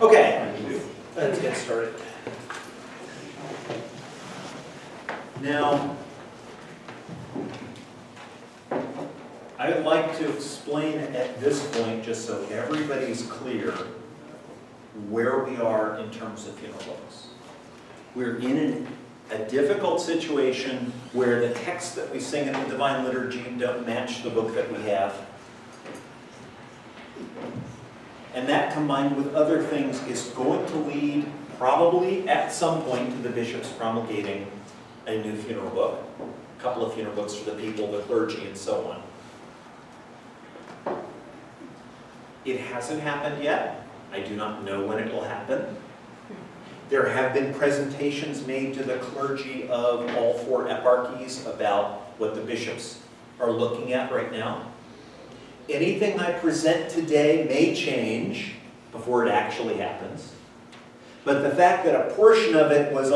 Okay, let's get started. Now, I would like to explain at this point, just so everybody's clear, where we are in terms of funeral books. We're in a difficult situation where the texts that we sing in the Divine Liturgy don't match the book that we have. And that, combined with other things, is going to lead, probably at some point, to the bishops promulgating a new funeral book, a couple of funeral books for the people, the clergy, and so on. It hasn't happened yet. I do not know when it will happen. There have been presentations made to the clergy of all 4 eparchies about what the bishops are looking at right now. Anything I present today may change before it actually happens. But the fact that a portion of it was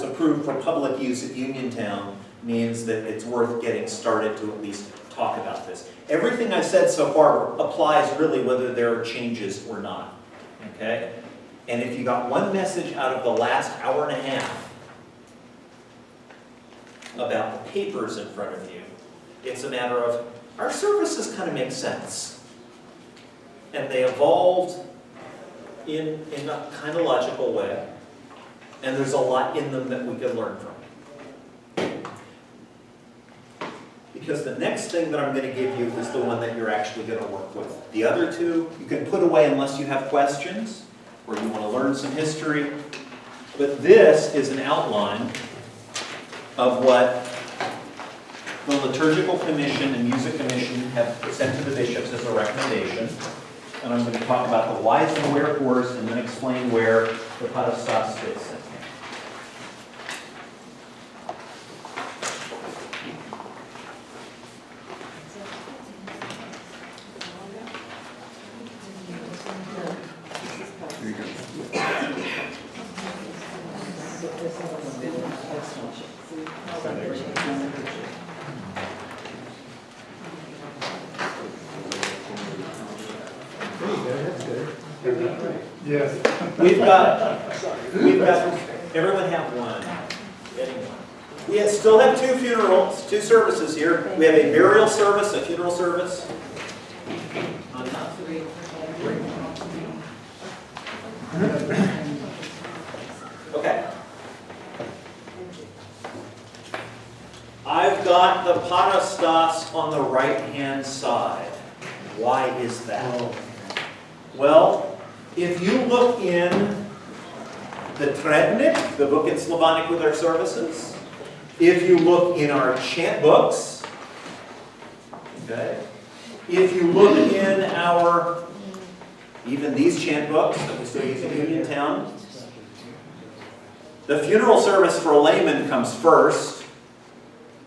approved for public use at Uniontown means that it's worth getting started to at least talk about this. Everything I've said so far applies really whether there are changes or not. Okay? And if you got one message out of the last hour and a half about the papers in front of you, it's a matter of our services kind of make sense. And they evolved in a kind of logical way. And there's a lot in them that we can learn from. Because the next thing that I'm going to give you is the one that you're actually going to work with. The other two you can put away unless you have questions or you want to learn some history. But this is an outline of what the Liturgical Commission and Music Commission have sent to the bishops as a recommendation. And I'm going to talk about the whys and wherefores and then explain where the Parastas fits in. We've got, everyone have one. Getting one. We still have 2 funerals, 2 services here. We have a burial service, a funeral service. Okay. I've got the Parastas on the right-hand side. Why is that? Well, if you look in the Trebnik, the book in Slavonic with our services, if you look in our chant books, okay, if you look in our, even these chant books that we still use in Uniontown, the funeral service for a layman comes first,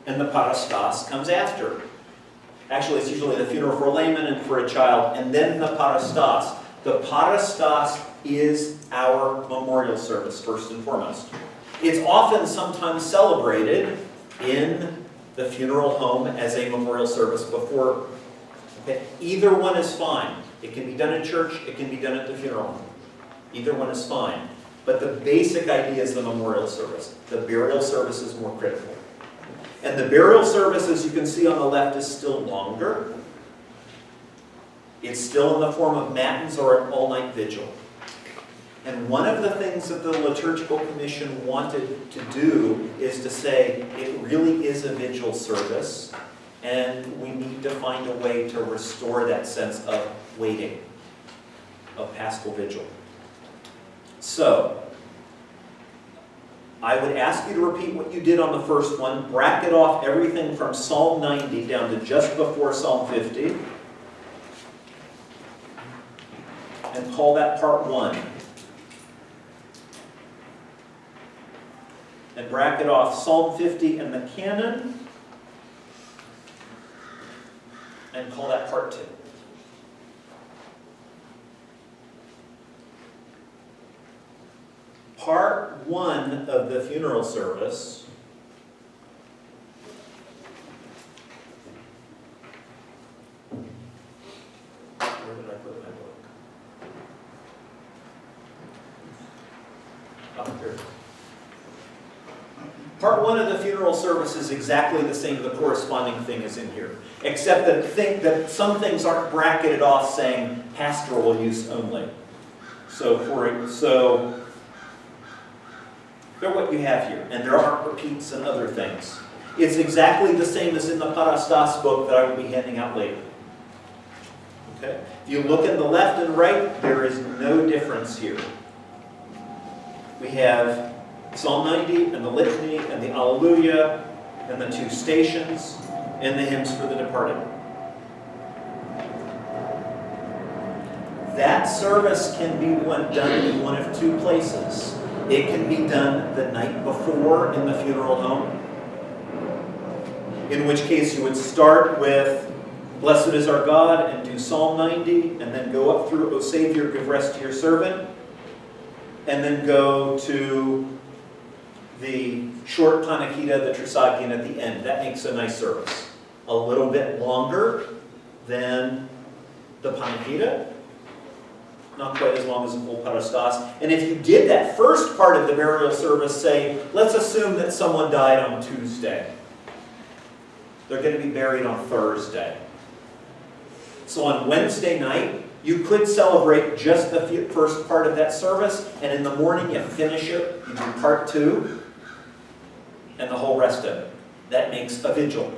and the Parastas comes after. Actually, it's usually the funeral for a layman and for a child, and then the Parastas. The Parastas is our memorial service, first and foremost. It's often sometimes celebrated in the funeral home as a memorial service before. Okay? Either one is fine. It can be done at church, it can be done at the funeral home. Either one is fine. But the basic idea is the memorial service. The burial service is more critical. And the burial service, as you can see on the left, is still longer. It's still in the form of matins or an all-night vigil. And one of the things that the Liturgical Commission wanted to do is to say it really is a vigil service, and we need to find a way to restore that sense of waiting, of Paschal Vigil. So, I would ask you to repeat what you did on the first one, bracket off everything from Psalm 90 down to just before Psalm 50, and call that part 1. And bracket off Psalm 50 and the canon, and call that part 2. Part 1 of the funeral service Up here. Part 1 of the funeral service is exactly the same, the corresponding thing is in here. Except that some things aren't bracketed off saying pastoral use only. So they're what you have here. And there aren't repeats and other things. It's exactly the same as in the Parastas book that I will be handing out later. Okay? If you look at the left and right, there is no difference here. We have Psalm 90 and the Litany and the Alleluia and the 2 stations and the hymns for the departed. That service can be done in one of 2 places. It can be done the night before in the funeral home, in which case you would start with Blessed is our God and do Psalm 90 and then go up through O Savior, give rest to your servant, and then go to the short Panikhida, the Trisagion at the end. That makes a nice service. A little bit longer than the Panikhida. Not quite as long as the full Parastas. And if you did that first part of the burial service, say, let's assume that someone died on Tuesday. They're going to be buried on Thursday. So on Wednesday night, you could celebrate just the first part of that service, and in the morning you finish it, you do part 2, and the whole rest of it. That makes a vigil.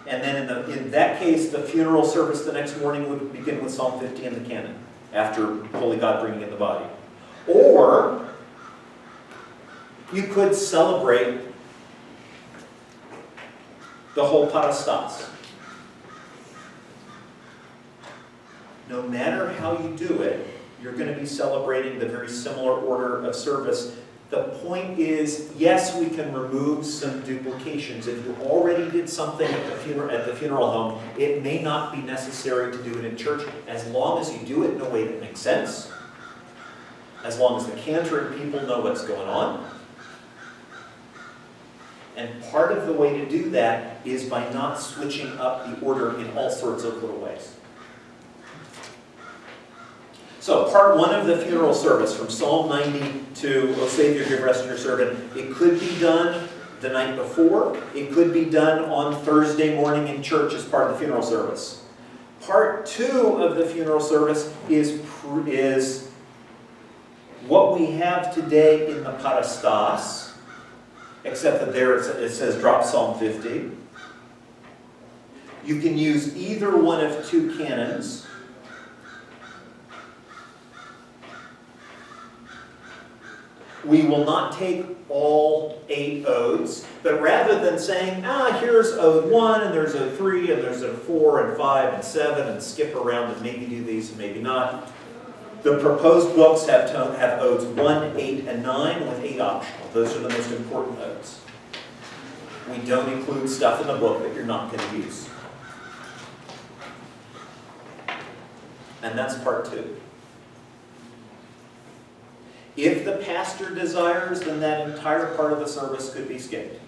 And then in that case, the funeral service the next morning would begin with Psalm 50 and the canon, after Holy God bringing in the body. Or, you could celebrate the whole Parastas. No matter how you do it, you're going to be celebrating the very similar order of service. The point is, yes, we can remove some duplications. If you already did something at the funeral home, it may not be necessary to do it in church, as long as you do it in a way that makes sense, as long as the cantor and people know what's going on. And part of the way to do that is by not switching up the order in all sorts of little ways. So, part 1 of the funeral service, from Psalm 90 to O Savior, give rest to your servant, it could be done the night before. It could be done on Thursday morning in church as part of the funeral service. Part 2 of the funeral service is what we have today in the Parastas, except that there it says drop Psalm 50. You can use either one of 2 canons. We will not take all 8 odes, but rather than saying, here's ode 1, and there's ode 3, and there's ode 4, and 5, and 7, and skip around and maybe do these and maybe not, the proposed books have odes 1, 8, and 9 with 8 optional. Those are the most important odes. We don't include stuff in the book that you're not going to use. And that's part 2. If the pastor desires, then that entire part of the service could be skipped,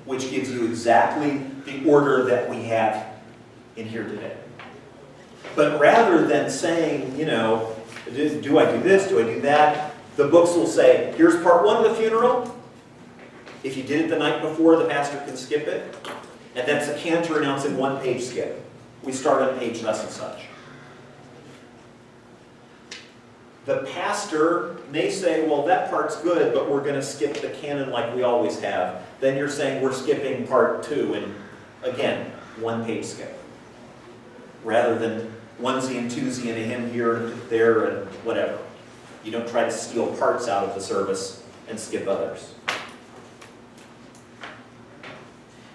which gives you exactly the order that we have in here today. But rather than saying, do I do this, do I do that, the books will say, here's part 1 of the funeral. If you did it the night before, the pastor can skip it. And that's a cantor announcing 1-page skip. We start on page thus and such. The pastor may say, well, that part's good, but we're going to skip the canon like we always have. Then you're saying we're skipping part 2, and again, 1-page skip. Rather than onesie and twosie and a hymn here and there and whatever. You don't try to steal parts out of the service and skip others.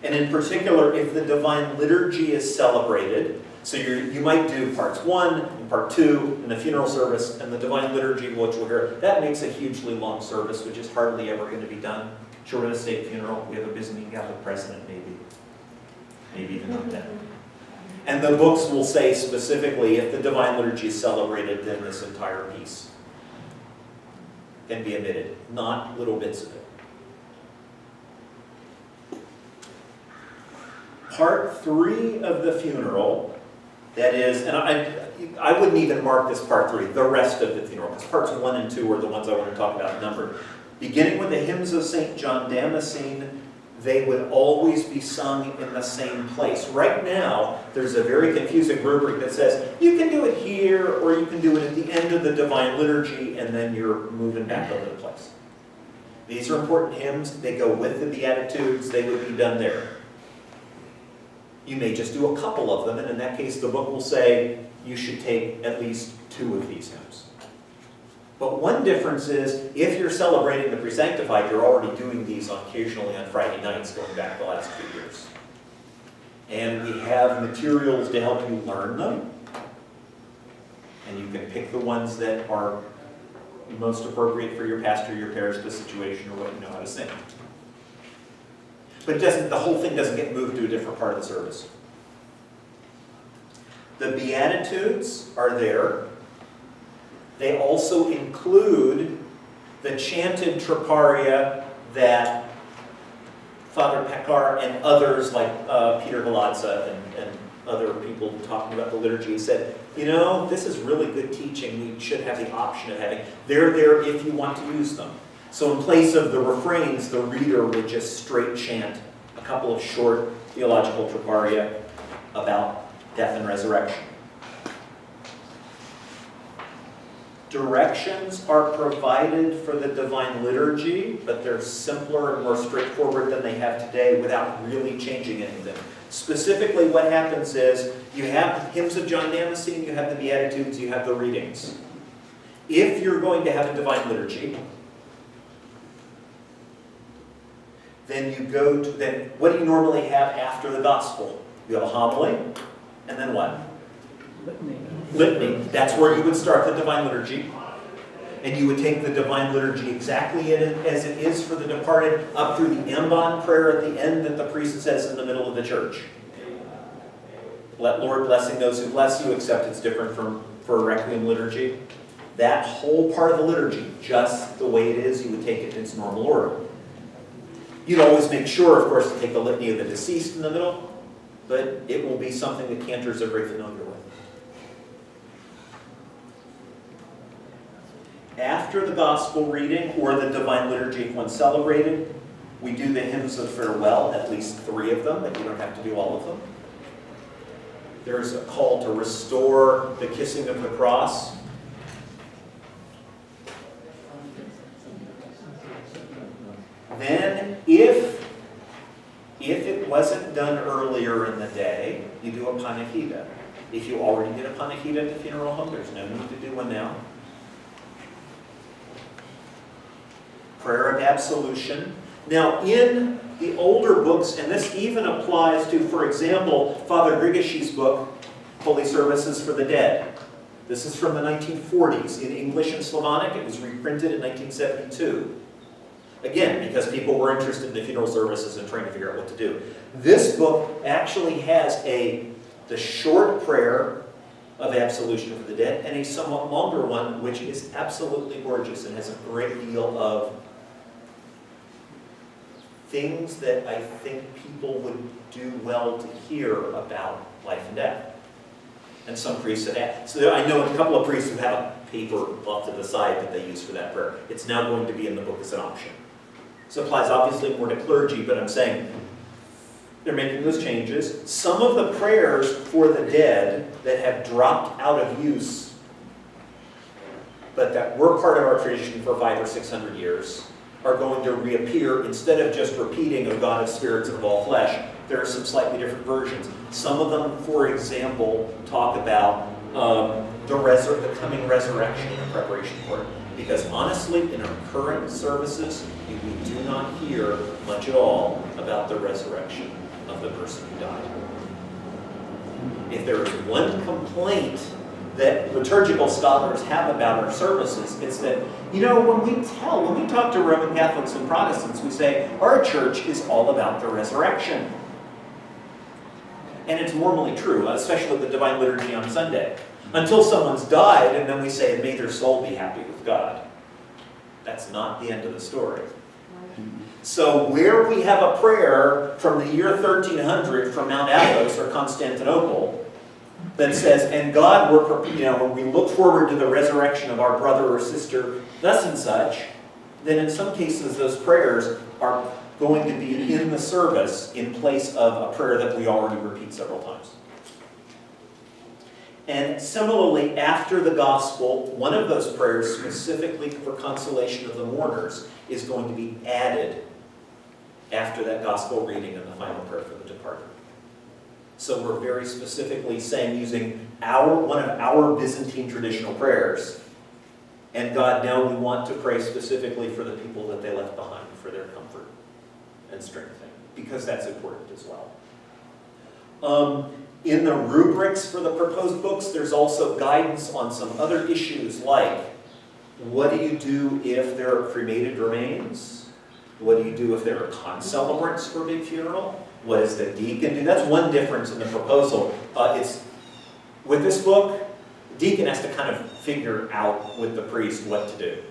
And in particular, if the Divine Liturgy is celebrated, so you might do parts 1 and part 2 in the funeral service, and the Divine Liturgy, which we'll hear, that makes a hugely long service, which is hardly ever going to be done. Short of a state funeral, we have a Byzantine Catholic president, maybe even not that. And the books will say specifically, if the Divine Liturgy is celebrated, then this entire piece can be omitted, not little bits of it. Part 3 of the funeral That is, and I wouldn't even mark this part 3, the rest of the funeral, because parts 1 and 2 are the ones I want to talk about numbered. Beginning with the hymns of St. John Damascene, they would always be sung in the same place. Right now, there's a very confusing rubric that says, you can do it here, or you can do it at the end of the Divine Liturgy, and then you're moving back over the place. These are important hymns. They go with the Beatitudes. They would be done there. You may just do a couple of them, and in that case, the book will say you should take at least 2 of these hymns. But one difference is, if you're celebrating the Presanctified, you're already doing these occasionally on Friday nights going back the last 2 years. And we have materials to help you learn them. And you can pick the ones that are most appropriate for your pastor, your parish, the situation, or what you know how to sing. But the whole thing doesn't get moved to a different part of the service. The Beatitudes are there. They also include the chanted Troparia that Father Pekar and others like Peter Galadza and other people talking about the liturgy said, you know, this is really good teaching. We should have the option of having. They're there if you want to use them. So in place of the refrains, the reader would just straight chant a couple of short theological Troparia about death and resurrection. Directions are provided for the Divine Liturgy, but they're simpler and more straightforward than they have today without really changing anything. Specifically, what happens is you have hymns of John Damascene, you have the Beatitudes, you have the readings. If you're going to have a Divine Liturgy, then what do you normally have after the Gospel? You have a homily, and then what? Litany. That's where you would start the Divine Liturgy. And you would take the Divine Liturgy exactly as it is for the departed, up through the Ambon prayer at the end that the priest says in the middle of the church. Let Lord blessing those who bless you, except it's different for a Requiem liturgy. That whole part of the liturgy, just the way it is, you would take it in its normal order. You'd always make sure, of course, to take the Litany of the Deceased in the middle, but it will be something that cantors are very familiar with. After the Gospel reading, or the Divine Liturgy if one celebrated, we do the hymns of farewell, at least 3 of them, but you don't have to do all of them. There's a call to restore the kissing of the cross. Then, if it wasn't done earlier in the day, you do a panihida. If you already did a panihida at the funeral home, there's no need to do one now. Prayer of Absolution. Now, in the older books, and this even applies to, for example, Father Grigashi's book, Holy Services for the Dead. This is from the 1940s in English and Slavonic. It was reprinted in 1972. Again, because people were interested in the funeral services and trying to figure out what to do. This book actually has the short prayer of absolution for the dead and a somewhat longer one, which is absolutely gorgeous and has a great deal of things that I think people would do well to hear about life and death. And some priests have asked. So I know a couple of priests who have a paper off to the side that they use for that prayer. It's now going to be in the book as an option. So it applies obviously more to clergy, but I'm saying they're making those changes. Some of the prayers for the dead that have dropped out of use, but that were part of our tradition for 500 or 600 years, are going to reappear. Instead of just repeating of God of spirits and of all flesh, there are some slightly different versions. Some of them, for example, talk about the coming resurrection and preparation for it. Because honestly, in our current services, we do not hear much at all about the resurrection of the person who died. If there is one complaint that liturgical scholars have about our services, it's that, you know, when we talk to Roman Catholics and Protestants, we say, our church is all about the resurrection. And it's normally true, especially the Divine Liturgy on Sunday. Until someone's died, and then we say, may their soul be happy with God. That's not the end of the story. So where we have a prayer from the year 1300 from Mount Athos or Constantinople, that says, and God, when we look forward to the resurrection of our brother or sister, thus and such, then in some cases those prayers are going to be in the service in place of a prayer that we already repeat several times. And similarly, after the gospel, one of those prayers specifically for consolation of the mourners is going to be added after that gospel reading and the final prayer for the departed. So we're very specifically saying, using one of our Byzantine traditional prayers, and God, now we want to pray specifically for the people that they left behind, for their comfort and strengthening, because that's important as well. In the rubrics for the proposed books, there's also guidance on some other issues like, what do you do if there are cremated remains? What do you do if there are concelebrants for a big funeral? What does the deacon do? That's one difference in the proposal. With this book, the deacon has to kind of figure out with the priest what to do.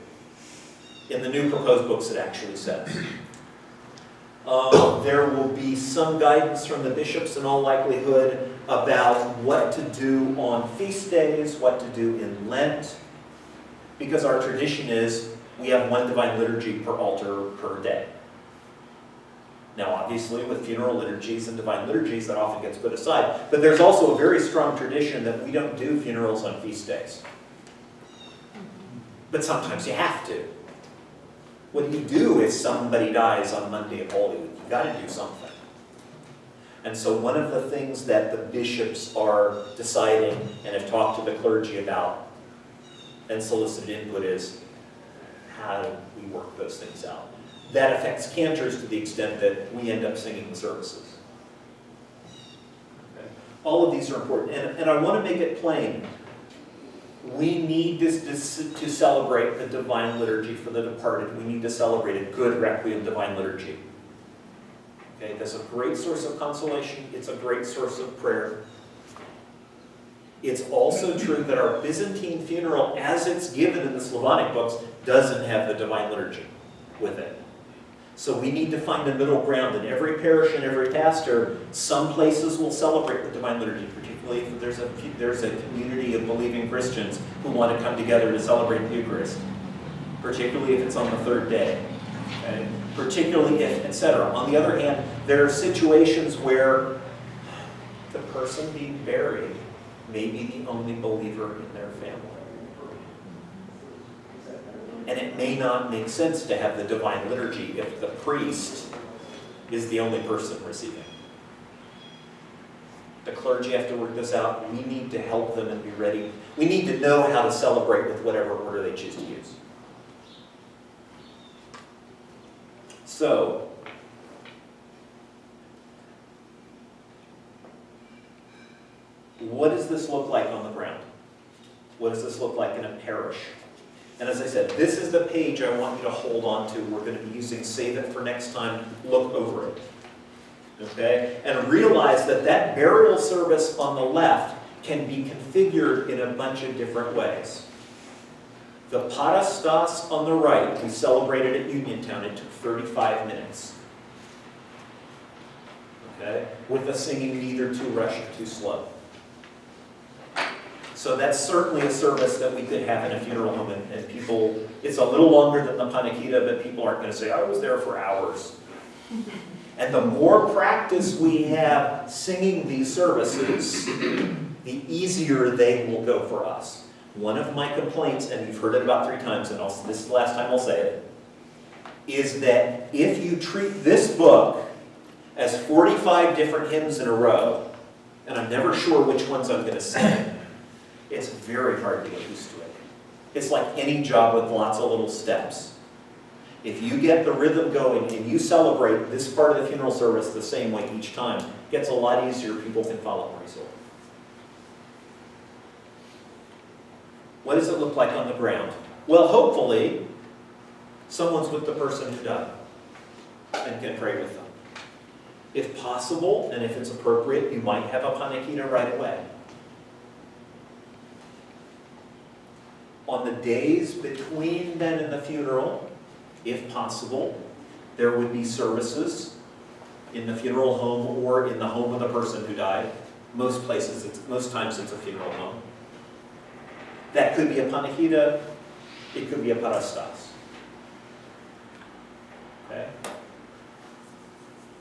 In the new proposed books, it actually says. There will be some guidance from the bishops in all likelihood about what to do on feast days, what to do in Lent, because our tradition is we have one divine liturgy per altar per day. Now, obviously, with funeral liturgies and divine liturgies, that often gets put aside. But there's also a very strong tradition that we don't do funerals on feast days. But sometimes you have to. What do you do if somebody dies on Monday of Holy Week? You've got to do something. And so one of the things that the bishops are deciding and have talked to the clergy about and solicited input is, how do we work those things out? That affects cantors to the extent that we end up singing the services. Okay. All of these are important. And I want to make it plain. We need to celebrate the divine liturgy for the departed. We need to celebrate a good Requiem divine liturgy. Okay, that's a great source of consolation. It's a great source of prayer. It's also true that our Byzantine funeral, as it's given in the Slavonic books, doesn't have the divine liturgy with it. So we need to find a middle ground. In every parish and every pastor, some places will celebrate the divine liturgy, particularly if there's a community of believing Christians who want to come together to celebrate the Eucharist, particularly if it's on the third day, okay? Particularly if, etc. On the other hand, there are situations where the person being buried may be the only believer in their family. And it may not make sense to have the divine liturgy if the priest is the only person receiving. The clergy have to work this out. We need to help them and be ready. We need to know how to celebrate with whatever order they choose to use. So, what does this look like on the ground? What does this look like in a parish? And as I said, this is the page I want you to hold on to. We're going to be using Save It for next time. Look over it. Okay? And realize that that burial service on the left can be configured in a bunch of different ways. The Parastas on the right, we celebrated at Uniontown. It took 35 minutes. Okay? With the singing neither too rushed or too slow. So that's certainly a service that we could have in a funeral home, and people, it's a little longer than the Panikhida, but people aren't going to say, I was there for hours. And the more practice we have singing these services, the easier they will go for us. One of my complaints, and you've heard it about 3 times, and this is the last time I'll say it, is that if you treat this book as 45 different hymns in a row, and I'm never sure which ones I'm going to sing, it's very hard to get used to it. It's like any job with lots of little steps. If you get the rhythm going and you celebrate this part of the funeral service the same way each time, it gets a lot easier. People can follow more easily. What does it look like on the ground? Well, hopefully, someone's with the person who died and can pray with them. If possible, and if it's appropriate, you might have a Panikhida right away. On the days between then and the funeral, if possible, there would be services in the funeral home or in the home of the person who died. Most times it's a funeral home. That could be a panichida, it could be a parastas. Okay?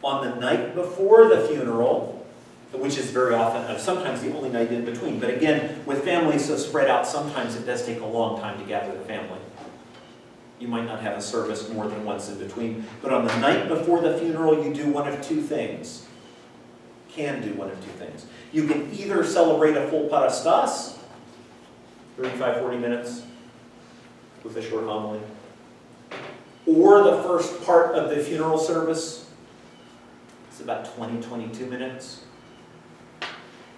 On the night before the funeral, which is very often, sometimes the only night in between, but again, with families so spread out, sometimes it does take a long time to gather the family. You might not have a service more than once in between, but on the night before the funeral, you do one of two things. Can do one of two things. You can either celebrate a full parastas, 35, 40 minutes, with a short homily, or the first part of the funeral service, it's about 20, 22 minutes.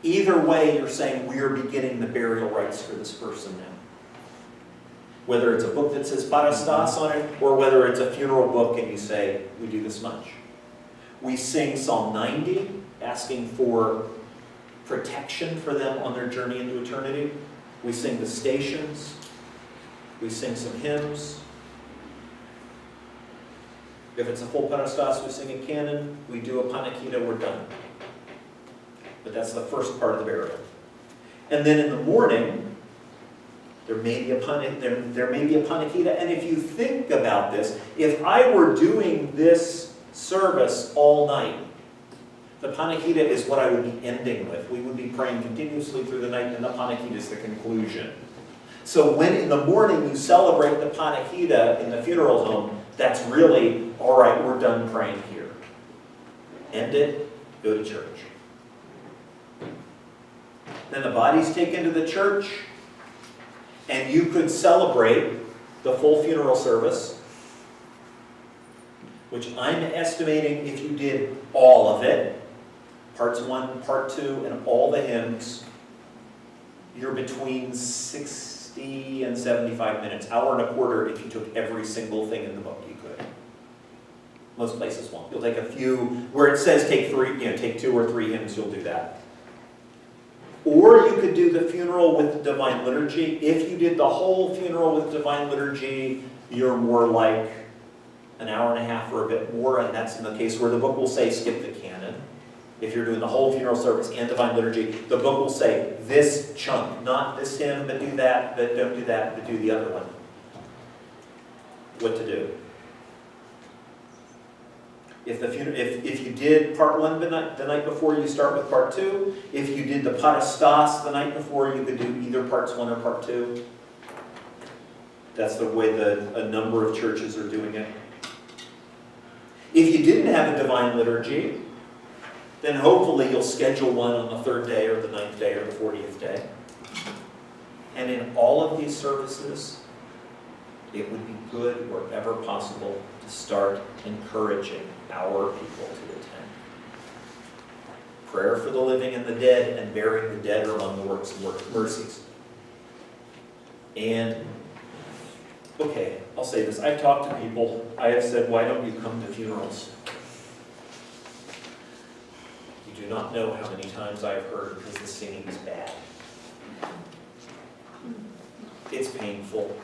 Either way, you're saying we are beginning the burial rites for this person now. Whether it's a book that says Parastas on it, or whether it's a funeral book and you say, we do this much. We sing Psalm 90, asking for protection for them on their journey into eternity. We sing the stations. We sing some hymns. If it's a full Parastas, we sing a canon. We do a panichida, we're done. But that's the first part of the burial. And then in the morning, there may be a panichida, and if you think about this, if I were doing this service all night, the panichida is what I would be ending with. We would be praying continuously through the night, and the panichida is the conclusion. So when in the morning you celebrate the panichida in the funeral home, that's really, all right, we're done praying here. End it, go to church. Then the body's taken to the church, and you could celebrate the full funeral service, which I'm estimating if you did all of it, parts 1, part 2, and all the hymns, you're between 60 and 75 minutes, hour and a quarter if you took every single thing in the book you could. Most places won't. You'll take a few, where it says take 2 or 3 hymns, you'll do that. Or you could do the funeral with the Divine Liturgy. If you did the whole funeral with Divine Liturgy, you're more like an hour and a half or a bit more, and that's in the case where the book will say skip the canon. If you're doing the whole funeral service and Divine Liturgy, the book will say this chunk, not this hymn, but do that, but don't do that, but do the other one. What to do. If you did part 1 the night before, you start with part 2. If you did the Parastas the night before, you could do either parts 1 or part 2. That's the way a number of churches are doing it. If you didn't have a Divine Liturgy, then hopefully you'll schedule one on the 3rd day or the 9th day or the 40th day. And in all of these services, it would be good wherever possible to start encouraging our people to attend. Prayer for the living and the dead, and burying the dead are among the works and mercies. And, okay, I'll say this. I've talked to people. I have said, why don't you come to funerals? You do not know how many times I've heard because the singing is bad. It's painful.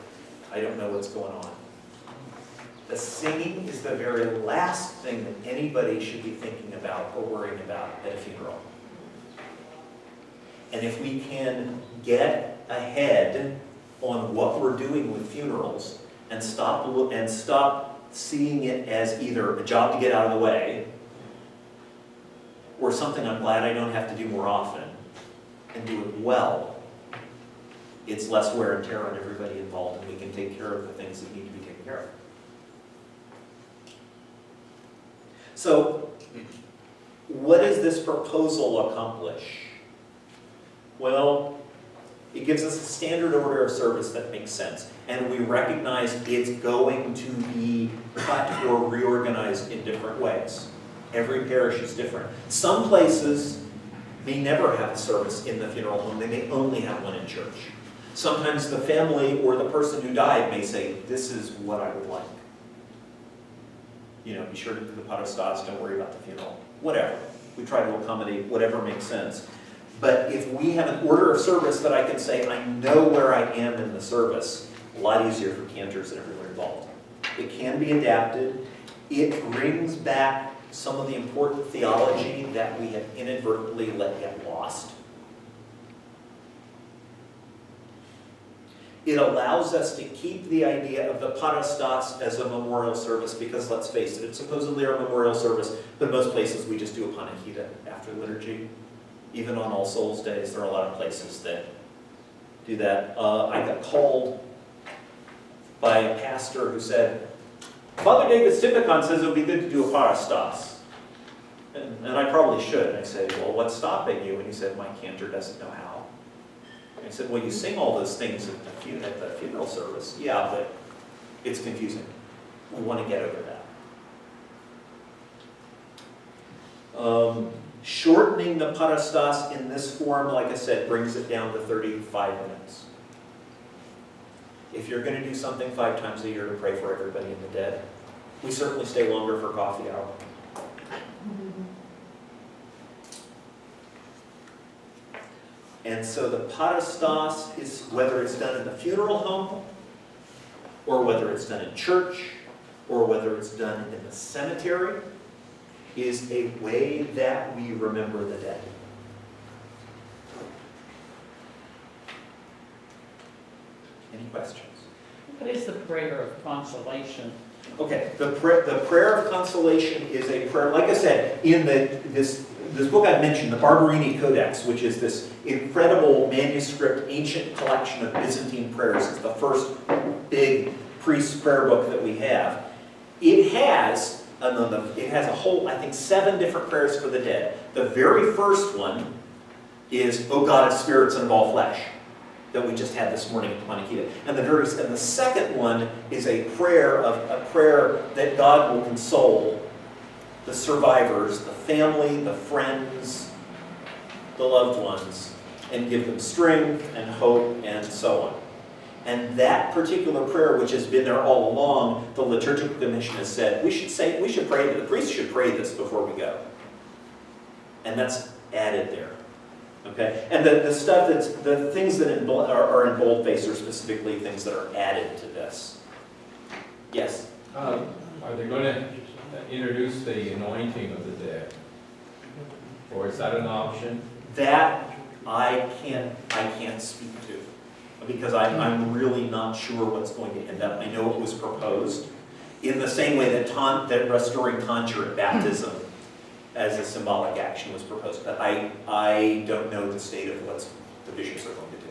I don't know what's going on. The singing is the very last thing that anybody should be thinking about or worrying about at a funeral. And if we can get ahead on what we're doing with funerals and stop seeing it as either a job to get out of the way or something I'm glad I don't have to do more often, and do it well, it's less wear and tear on everybody involved, and we can take care of the things that need to be taken care of. So, what does this proposal accomplish? Well, it gives us a standard order of service that makes sense, and we recognize it's going to be cut or reorganized in different ways. Every parish is different. Some places may never have a service in the funeral home. They may only have one in church. Sometimes the family or the person who died may say, this is what I would like. Be sure to do the Parastas, don't worry about the funeral. Whatever. We try to accommodate whatever makes sense. But if we have an order of service that I can say, I know where I am in the service, a lot easier for cantors and everyone involved. It can be adapted. It brings back some of the important theology that we have inadvertently let get lost. It allows us to keep the idea of the Parastas as a memorial service because, let's face it, it's supposedly our memorial service, but in most places we just do a panachida after liturgy. Even on All Souls Days, there are a lot of places that do that. I got called by a pastor who said, Father David Stipicon says it would be good to do a Parastas. And I probably should. And I said, well, what's stopping you? And he said, my cantor doesn't know how. And I said, well, you sing all those things at the funeral service. Yeah, but it's confusing. We want to get over that. Shortening the Parastas in this form, like I said, brings it down to 35 minutes. If you're going to do something 5 times a year to pray for everybody in the dead, we certainly stay longer for coffee hour. And so the Parastas is, whether it's done in the funeral home, or whether it's done in church, or whether it's done in the cemetery, is a way that we remember the dead. Any questions? What is the Prayer of Consolation? Okay, the Prayer of Consolation is a prayer, like I said, in this book I mentioned, the Barberini Codex, which is this incredible manuscript, ancient collection of Byzantine prayers. It's the first big priest's prayer book that we have. It has a whole, I think, 7 different prayers for the dead. The very first one is, O God of spirits and of all flesh, that we just had this morning at the Panachida. And the second one is a prayer that God will console the survivors, the family, the friends, the loved ones, and give them strength and hope and so on. And that particular prayer, which has been there all along, the Liturgical Commission has said, the priest should pray this before we go. And that's added there. Okay? And the things that are in boldface are specifically things that are added to this. Yes? Are they going to introduce the anointing of the dead? Or is that an option? That I can't speak to, because I'm really not sure what's going to end up. I know it was proposed in the same way that restoring tonsure at baptism as a symbolic action was proposed, but I don't know the state of what the bishops are going to do.